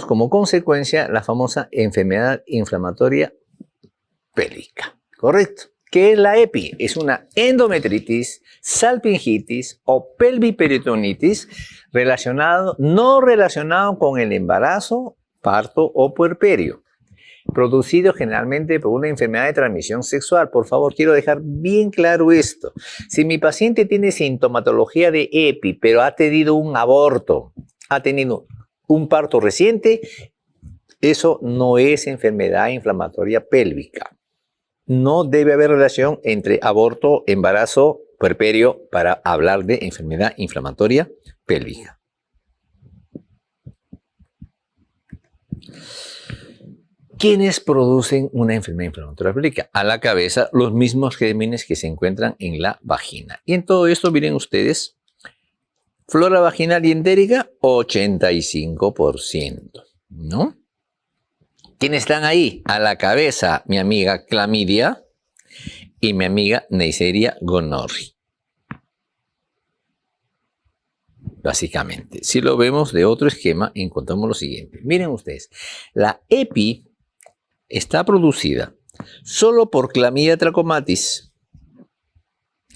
como consecuencia la famosa enfermedad inflamatoria pélvica. ¿Correcto? ¿Qué es la EPI? Es una endometritis, salpingitis o pelviperitonitis no relacionado con el embarazo, parto o puerperio, producido generalmente por una enfermedad de transmisión sexual. Por favor, quiero dejar bien claro esto. Si mi paciente tiene sintomatología de EPI, pero ha tenido un aborto, ha tenido un parto reciente, eso no es enfermedad inflamatoria pélvica. No debe haber relación entre aborto, embarazo, puerperio para hablar de enfermedad inflamatoria pélvica. ¿Quiénes producen una enfermedad inflamatoria pélvica? A la cabeza, los mismos gérmenes que se encuentran en la vagina. Y en todo esto, miren ustedes, flora vaginal y entérica, 85%, ¿no? ¿Quiénes están ahí? A la cabeza, mi amiga Clamidia y mi amiga Neisseria gonorrhoeae. Básicamente, si lo vemos de otro esquema, encontramos lo siguiente. Miren ustedes, la EPI está producida solo por Clamidia trachomatis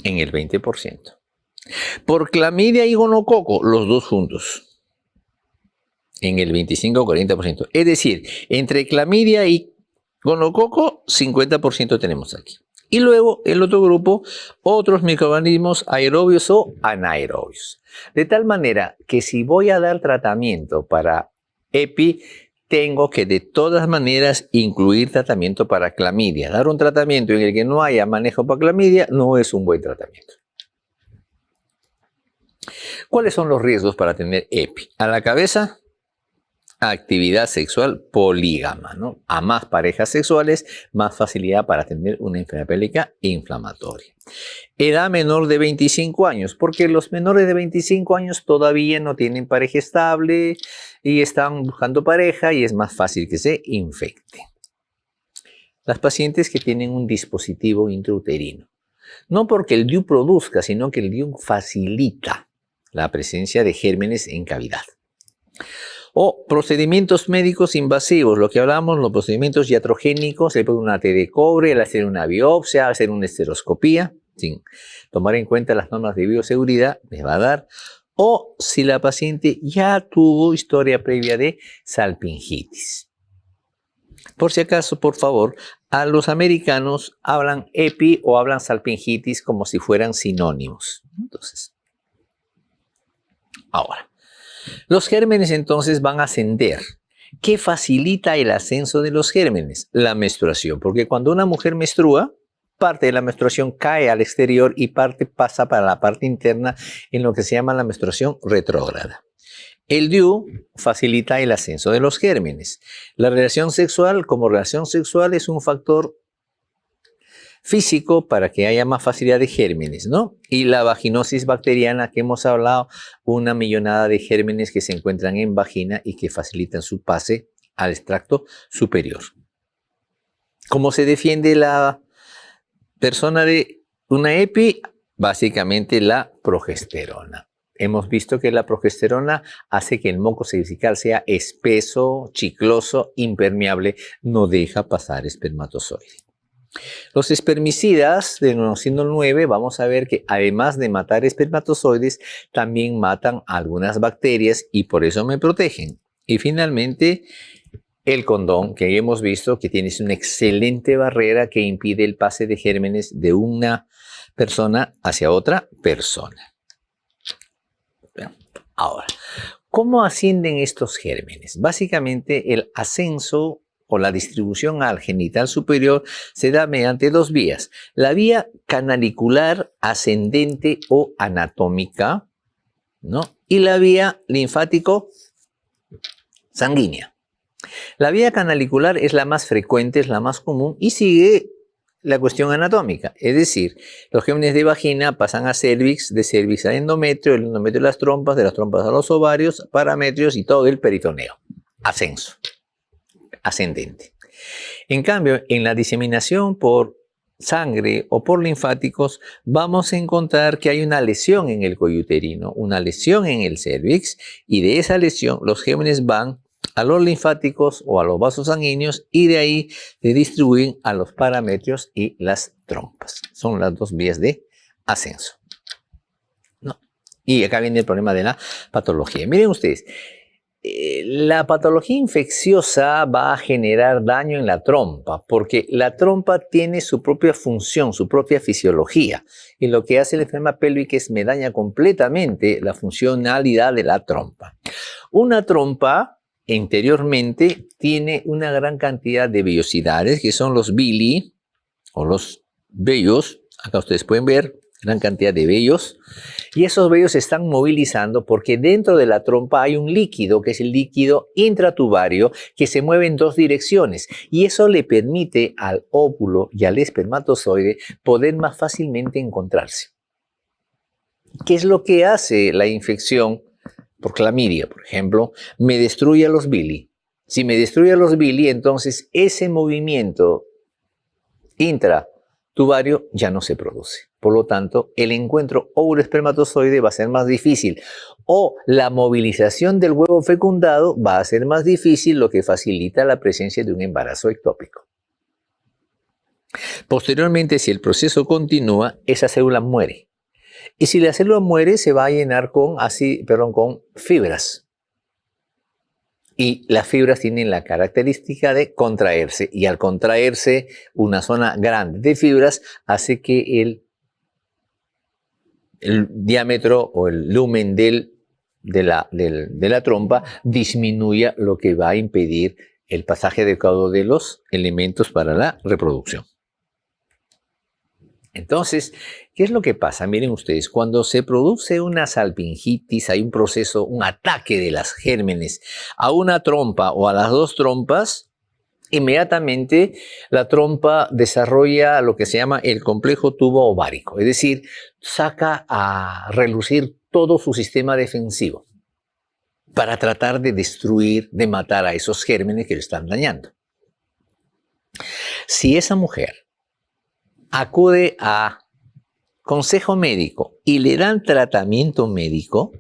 en el 20%. Por Clamidia y gonococo, los dos juntos, en el 25 o 40%. Es decir, entre Clamidia y gonococo, 50% tenemos aquí. Y luego, el otro grupo, otros microorganismos aerobios o anaerobios. De tal manera que si voy a dar tratamiento para EPI, tengo que de todas maneras incluir tratamiento para clamidia. Dar un tratamiento en el que no haya manejo para clamidia no es un buen tratamiento. ¿Cuáles son los riesgos para tener EPI? A la cabeza, actividad sexual polígama, ¿no? A más parejas sexuales, más facilidad para tener una enfermedad pélvica inflamatoria. Edad menor de 25 años, porque los menores de 25 años todavía no tienen pareja estable y están buscando pareja y es más fácil que se infecte. Las pacientes que tienen un dispositivo intrauterino, no porque el DIU produzca, sino que el DIU facilita la presencia de gérmenes en cavidad. O procedimientos médicos invasivos, lo que hablamos, los procedimientos iatrogénicos, se pone una T de cobre, el hacer una biopsia, hacer una esteroscopía, sin tomar en cuenta las normas de bioseguridad, les va a dar. O si la paciente ya tuvo historia previa de salpingitis. Por si acaso, por favor, a los americanos hablan EPI o hablan salpingitis como si fueran sinónimos. Entonces, ahora. Los gérmenes entonces van a ascender. ¿Qué facilita el ascenso de los gérmenes? La menstruación, porque cuando una mujer menstrua, parte de la menstruación cae al exterior y parte pasa para la parte interna en lo que se llama la menstruación retrógrada. El DIU facilita el ascenso de los gérmenes. La relación sexual como relación sexual es un factor físico para que haya más facilidad de gérmenes, ¿no? Y la vaginosis bacteriana que hemos hablado, una millonada de gérmenes que se encuentran en vagina y que facilitan su pase al extracto superior. ¿Cómo se defiende la persona de una EPI? Básicamente la progesterona. Hemos visto que la progesterona hace que el moco cervical sea espeso, chicloso, impermeable, no deja pasar espermatozoide. Los espermicidas de Nonocino 9, vamos a ver que además de matar espermatozoides, también matan algunas bacterias y por eso me protegen. Y finalmente, el condón, que hemos visto que tiene una excelente barrera que impide el pase de gérmenes de una persona hacia otra persona. Ahora, ¿cómo ascienden estos gérmenes? Básicamente, el ascenso o la distribución al genital superior se da mediante dos vías. La vía canalicular ascendente o anatómica, ¿no? Y la vía linfático sanguínea. La vía canalicular es la más frecuente, es la más común y sigue la cuestión anatómica. Es decir, los gérmenes de vagina pasan a cervix, de cervix a endometrio, el endometrio a las trompas, de las trompas a los ovarios, parametrios y todo el peritoneo. Ascenso. Ascendente. En cambio, en la diseminación por sangre o por linfáticos, vamos a encontrar que hay una lesión en el cuello uterino, una lesión en el cervix, y de esa lesión los gérmenes van a los linfáticos o a los vasos sanguíneos y de ahí se distribuyen a los parametrios y las trompas. Son las dos vías de ascenso. No. Y acá viene el problema de la patología. Miren ustedes, la patología infecciosa va a generar daño en la trompa porque la trompa tiene su propia función, su propia fisiología. Y lo que hace la enfermedad pélvica es me daña completamente la funcionalidad de la trompa. Una trompa interiormente tiene una gran cantidad de vellosidades que son los villi o los vellos. Acá ustedes pueden ver gran cantidad de vellos. Y esos vellos se están movilizando porque dentro de la trompa hay un líquido, que es el líquido intratubario, que se mueve en dos direcciones. Y eso le permite al óvulo y al espermatozoide poder más fácilmente encontrarse. ¿Qué es lo que hace la infección por clamidia, por ejemplo? Me destruye a los villi. Si me destruye a los villi, entonces ese movimiento intratubario ya no se produce. Por lo tanto, el encuentro óvulo-espermatozoide va a ser más difícil. O la movilización del huevo fecundado va a ser más difícil, lo que facilita la presencia de un embarazo ectópico. Posteriormente, si el proceso continúa, esa célula muere. Y si la célula muere, se va a llenar con fibras. Y las fibras tienen la característica de contraerse. Y al contraerse, una zona grande de fibras hace que el diámetro o el lumen de la trompa disminuya, lo que va a impedir el pasaje adecuado de los elementos para la reproducción. Entonces, ¿qué es lo que pasa? Miren ustedes, cuando se produce una salpingitis, hay un proceso, un ataque de las gérmenes a una trompa o a las dos trompas, inmediatamente la trompa desarrolla lo que se llama el complejo tubo ovárico, es decir, saca a relucir todo su sistema defensivo para tratar de destruir, de matar a esos gérmenes que le están dañando. Si esa mujer acude a consejo médico y le dan tratamiento médico,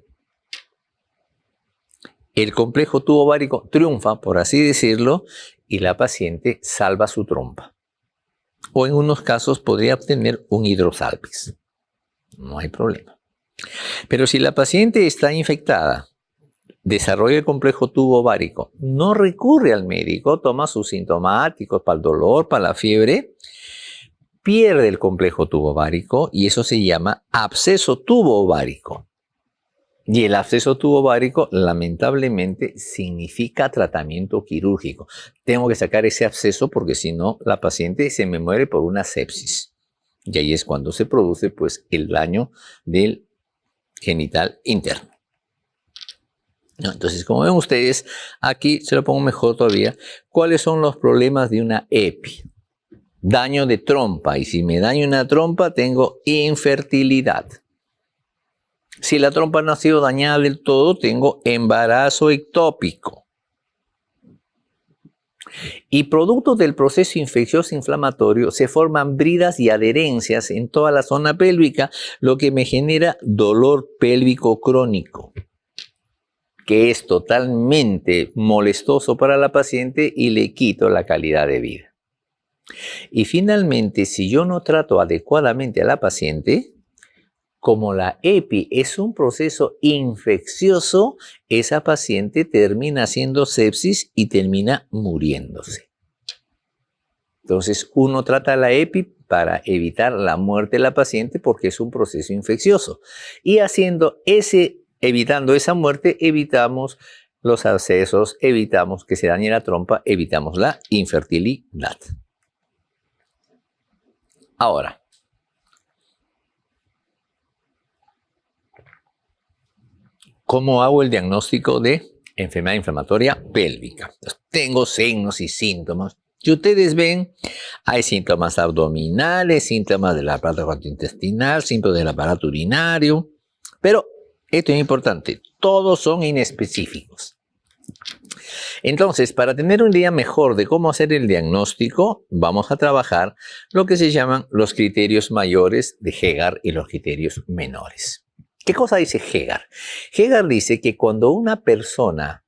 el complejo tubo ovárico triunfa, por así decirlo, y la paciente salva su trompa. O en unos casos podría obtener un hidrosalpis. No hay problema. Pero si la paciente está infectada, desarrolla el complejo tubo ovárico, no recurre al médico, toma sus sintomáticos para el dolor, para la fiebre, pierde el complejo tubo ovárico y eso se llama absceso tubo ovárico. Y el absceso tubo ovárico, lamentablemente, significa tratamiento quirúrgico. Tengo que sacar ese absceso porque si no, la paciente se me muere por una sepsis. Y ahí es cuando se produce, pues, el daño del genital interno. ¿No? Entonces, como ven ustedes, aquí se lo pongo mejor todavía. ¿Cuáles son los problemas de una EPI? Daño de trompa. Y si me daño una trompa, tengo infertilidad. Si la trompa no ha sido dañada del todo, tengo embarazo ectópico. Y producto del proceso infeccioso inflamatorio se forman bridas y adherencias en toda la zona pélvica, lo que me genera dolor pélvico crónico, que es totalmente molestoso para la paciente y le quito la calidad de vida. Y finalmente, si yo no trato adecuadamente a la paciente, como la EPI es un proceso infeccioso, esa paciente termina haciendo sepsis y termina muriéndose. Entonces, uno trata la EPI para evitar la muerte de la paciente porque es un proceso infeccioso. Y evitando esa muerte, evitamos los abscesos, evitamos que se dañe la trompa, evitamos la infertilidad. Ahora, ¿cómo hago el diagnóstico de enfermedad inflamatoria pélvica? Entonces, tengo signos y síntomas. Si ustedes ven, hay síntomas abdominales, síntomas del aparato gastrointestinal, síntomas del aparato urinario. Pero esto es importante, todos son inespecíficos. Entonces, para tener una idea mejor de cómo hacer el diagnóstico, vamos a trabajar lo que se llaman los criterios mayores de Hegar y los criterios menores. ¿Qué cosa dice Hegar? Hegar dice que cuando una persona,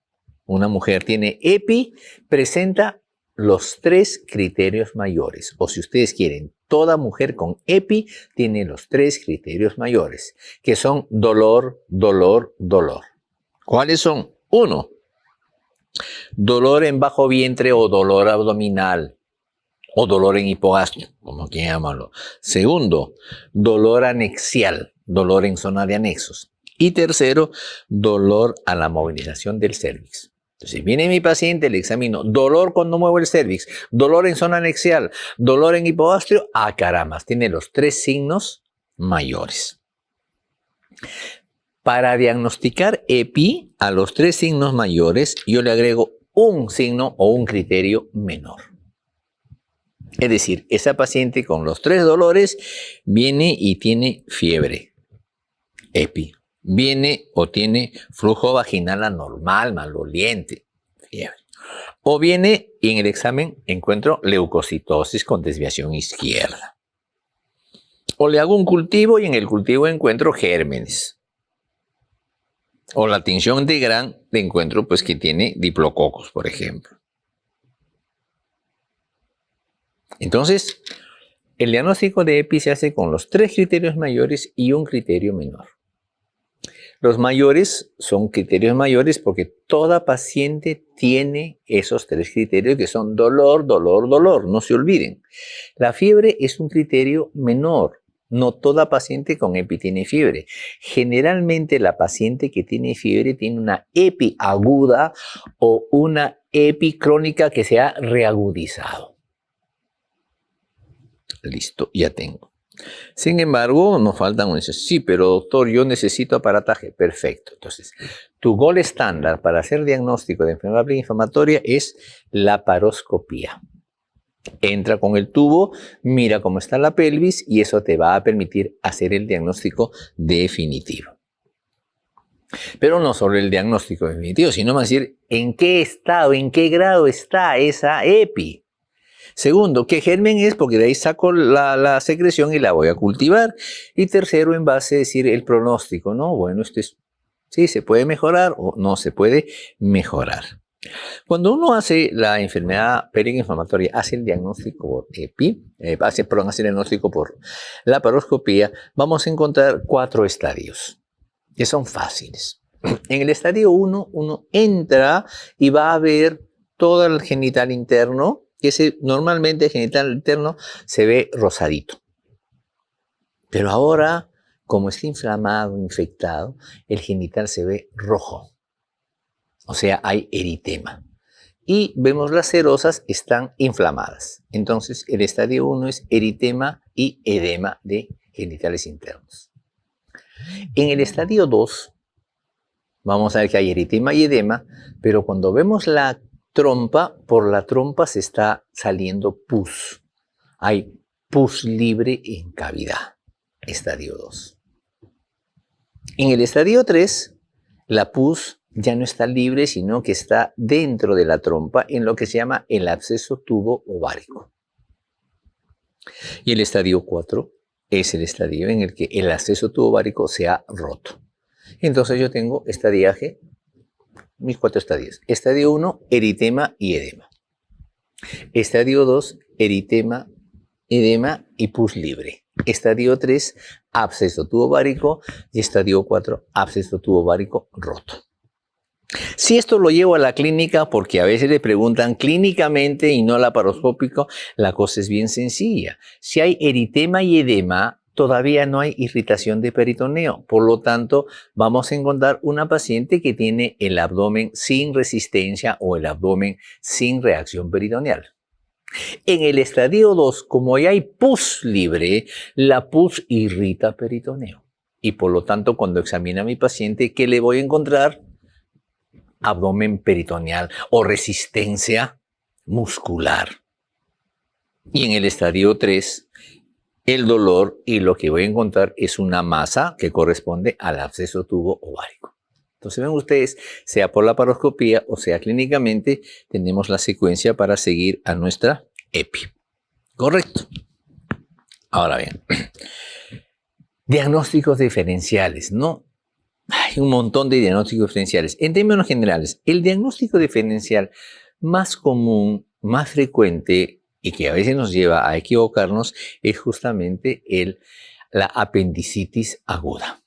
una mujer tiene EPI, presenta los 3 criterios mayores. O si ustedes quieren, toda mujer con EPI tiene los 3 criterios mayores, que son dolor, dolor, dolor. ¿Cuáles son? 1. Dolor en bajo vientre o dolor abdominal, o dolor en hipogastrio, como quieran llamarlo. 2, dolor anexial, dolor en zona de anexos. Y 3, dolor a la movilización del cérvix. Entonces, viene mi paciente, le examino, dolor cuando muevo el cérvix, dolor en zona anexial, dolor en hipogastrio. Ah, caramba, tiene los 3 signos mayores. Para diagnosticar EPI a los 3 signos mayores, yo le agrego un signo o un criterio menor. Es decir, esa paciente con los 3 dolores viene y tiene fiebre, EPI. Viene o tiene flujo vaginal anormal, maloliente, fiebre. O viene y en el examen encuentro leucocitosis con desviación izquierda. O le hago un cultivo y en el cultivo encuentro gérmenes. O la tinción de Gram le encuentro pues que tiene diplococos, por ejemplo. Entonces, el diagnóstico de EPI se hace con los 3 criterios mayores y un criterio menor. Los mayores son criterios mayores porque toda paciente tiene esos 3 criterios que son dolor, dolor, dolor. No se olviden. La fiebre es un criterio menor. No toda paciente con EPI tiene fiebre. Generalmente la paciente que tiene fiebre tiene una EPI aguda o una EPI crónica que se ha reagudizado. Listo, ya tengo. Sin embargo, nos faltan unos. Sí, pero doctor, yo necesito aparataje. Perfecto. Entonces, tu gol estándar para hacer diagnóstico de enfermedad inflamatoria es la paroscopía. Entra con el tubo, mira cómo está la pelvis y eso te va a permitir hacer el diagnóstico definitivo. Pero no solo el diagnóstico definitivo, sino más decir en qué estado, en qué grado está esa EPI. Segundo, ¿qué germen es? Porque de ahí saco la secreción y la voy a cultivar. Y tercero, en base a decir el pronóstico, ¿no? Bueno, sí, se puede mejorar o no se puede mejorar. Cuando uno hace la enfermedad inflamatoria, hace el diagnóstico por EPI, hace el diagnóstico por la paroscopía, vamos a encontrar 4 estadios, que son fáciles. En el estadio 1, uno entra y va a ver todo el genital interno, que normalmente el genital interno se ve rosadito. Pero ahora, como está inflamado, infectado, el genital se ve rojo. O sea, hay eritema. Y vemos las serosas están inflamadas. Entonces, el estadio 1 es eritema y edema de genitales internos. En el estadio 2, vamos a ver que hay eritema y edema, pero cuando vemos la trompa, por la trompa se está saliendo pus. Hay pus libre en cavidad. Estadio 2. En el estadio 3, la pus ya no está libre, sino que está dentro de la trompa en lo que se llama el absceso tubo ovárico. Y el estadio 4 es el estadio en el que el absceso tubo ovárico se ha roto. Entonces yo tengo estadiaje, mis 4 estadios. Estadio 1, eritema y edema. Estadio 2, eritema, edema y pus libre. Estadio 3, absceso tubo ovárico. Y estadio 4, absceso tubo ovárico roto. Si esto lo llevo a la clínica, porque a veces le preguntan clínicamente y no laparoscópico, la cosa es bien sencilla. Si hay eritema y edema, todavía no hay irritación de peritoneo. Por lo tanto, vamos a encontrar una paciente que tiene el abdomen sin resistencia o el abdomen sin reacción peritoneal. En el estadio 2, como ya hay pus libre, la pus irrita peritoneo. Y por lo tanto, cuando examina a mi paciente, ¿qué le voy a encontrar? Abdomen peritoneal o resistencia muscular. Y en el estadio 3, el dolor y lo que voy a encontrar es una masa que corresponde al absceso tubo ovárico. Entonces ven ustedes, sea por la paroscopía o sea clínicamente, tenemos la secuencia para seguir a nuestra EPI. ¿Correcto? Ahora bien, diagnósticos diferenciales, ¿no? Hay un montón de diagnósticos diferenciales. En términos generales, el diagnóstico diferencial más común, más frecuente y que a veces nos lleva a equivocarnos es justamente la apendicitis aguda.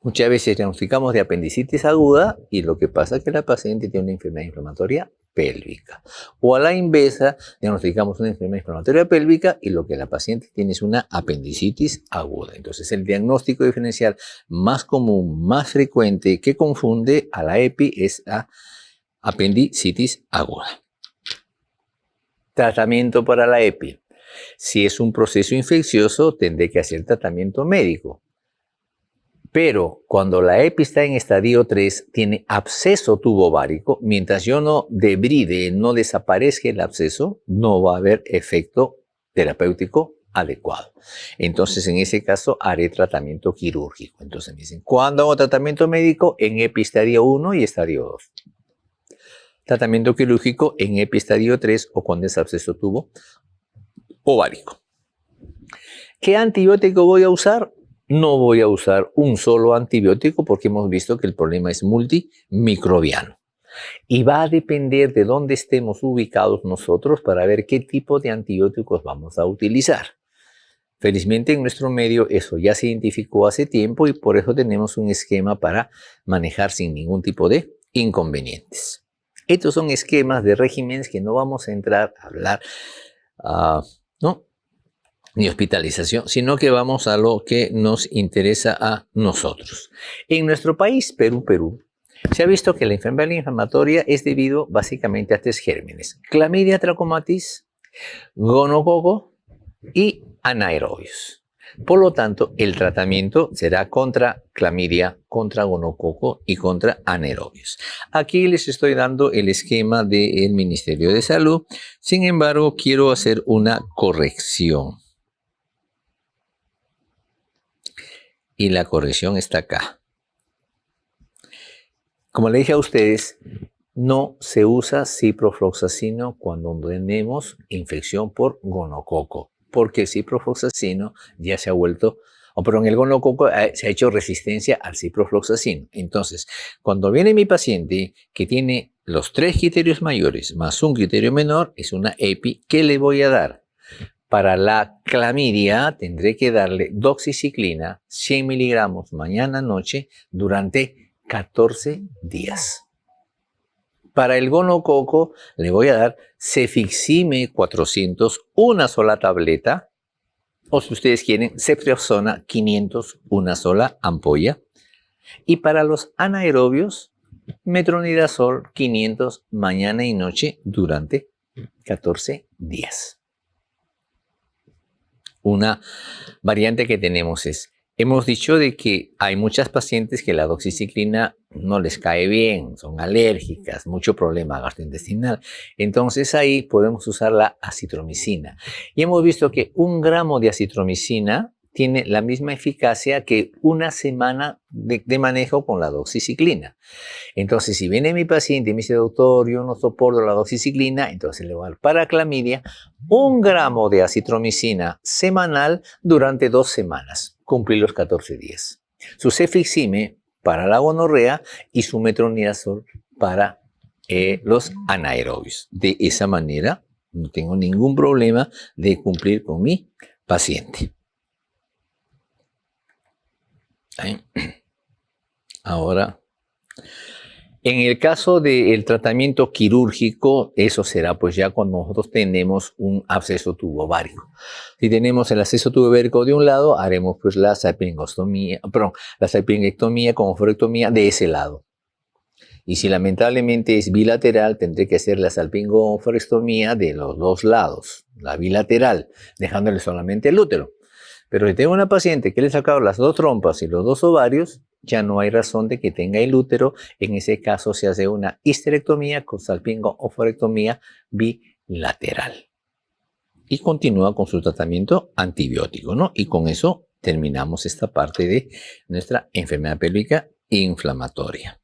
Muchas veces diagnosticamos de apendicitis aguda y lo que pasa es que la paciente tiene una enfermedad inflamatoria pélvica. O a la inversa, diagnosticamos una enfermedad inflamatoria pélvica y lo que la paciente tiene es una apendicitis aguda. Entonces, el diagnóstico diferencial más común, más frecuente que confunde a la EPI es la apendicitis aguda. Tratamiento para la EPI. Si es un proceso infeccioso, tendré que hacer tratamiento médico. Pero cuando la EPI está en estadio 3, tiene absceso tubovárico, mientras yo no debride, no desaparezca el absceso, no va a haber efecto terapéutico adecuado. Entonces, en ese caso, haré tratamiento quirúrgico. Entonces me dicen, ¿cuándo hago tratamiento médico? En EPI estadio 1 y estadio 2. Tratamiento quirúrgico en EPI estadio 3 o cuando es absceso tubovárico. ¿Qué antibiótico voy a usar? No voy a usar un solo antibiótico porque hemos visto que el problema es multimicrobiano. Y va a depender de dónde estemos ubicados nosotros para ver qué tipo de antibióticos vamos a utilizar. Felizmente en nuestro medio eso ya se identificó hace tiempo y por eso tenemos un esquema para manejar sin ningún tipo de inconvenientes. Estos son esquemas de regímenes que no vamos a entrar a hablar, ¿no? Ni hospitalización, sino que vamos a lo que nos interesa a nosotros. En nuestro país, Perú, se ha visto que la enfermedad inflamatoria es debido básicamente a 3 gérmenes: Clamidia trachomatis, gonococo y anaerobios. Por lo tanto, el tratamiento será contra clamidia, contra gonococo y contra anaerobios. Aquí les estoy dando el esquema del Ministerio de Salud. Sin embargo, quiero hacer una corrección. Y la corrección está acá. Como le dije a ustedes, no se usa ciprofloxacino cuando tenemos infección por gonococo, porque el ciprofloxacino ya se ha vuelto, el gonococo se ha hecho resistencia al ciprofloxacino. Entonces, cuando viene mi paciente que tiene los 3 criterios mayores más un criterio menor, es una EPI, ¿qué le voy a dar? Para la clamidia tendré que darle doxiciclina 100 miligramos mañana-noche durante 14 días. Para el gonococo le voy a dar cefixime 400, una sola tableta, o si ustedes quieren, ceftriaxona 500, una sola ampolla. Y para los anaerobios, metronidazol 500 mañana y noche durante 14 días. Una variante que tenemos es, hemos dicho de que hay muchas pacientes que la doxiciclina no les cae bien, son alérgicas, mucho problema gastrointestinal. Entonces ahí podemos usar la acitromicina. Y hemos visto que 1 gramo de acitromicina tiene la misma eficacia que una semana de manejo con la doxiciclina. Entonces, si viene mi paciente y me dice, doctor, yo no soporto la doxiciclina, entonces le voy a dar para clamidia 1 gramo de acitromicina semanal durante 2 semanas, cumplir los 14 días. Su cefixime para la gonorrea y su metronidazol para los anaerobios. De esa manera, no tengo ningún problema de cumplir con mi paciente. Ahora, en el caso del tratamiento quirúrgico, eso será pues ya cuando nosotros tenemos un absceso tubovárico. Si tenemos el absceso tubovárico de un lado, haremos pues la salpingectomía con oforectomía de ese lado. Y si lamentablemente es bilateral, tendré que hacer la salpingoforectomía de los 2 lados, la bilateral, dejándole solamente el útero. Pero si tengo una paciente que le he sacado las 2 trompas y los 2 ovarios, ya no hay razón de que tenga el útero. En ese caso se hace una histerectomía con salpingo-oforectomía bilateral. Y continúa con su tratamiento antibiótico, ¿no? Y con eso terminamos esta parte de nuestra enfermedad pélvica inflamatoria.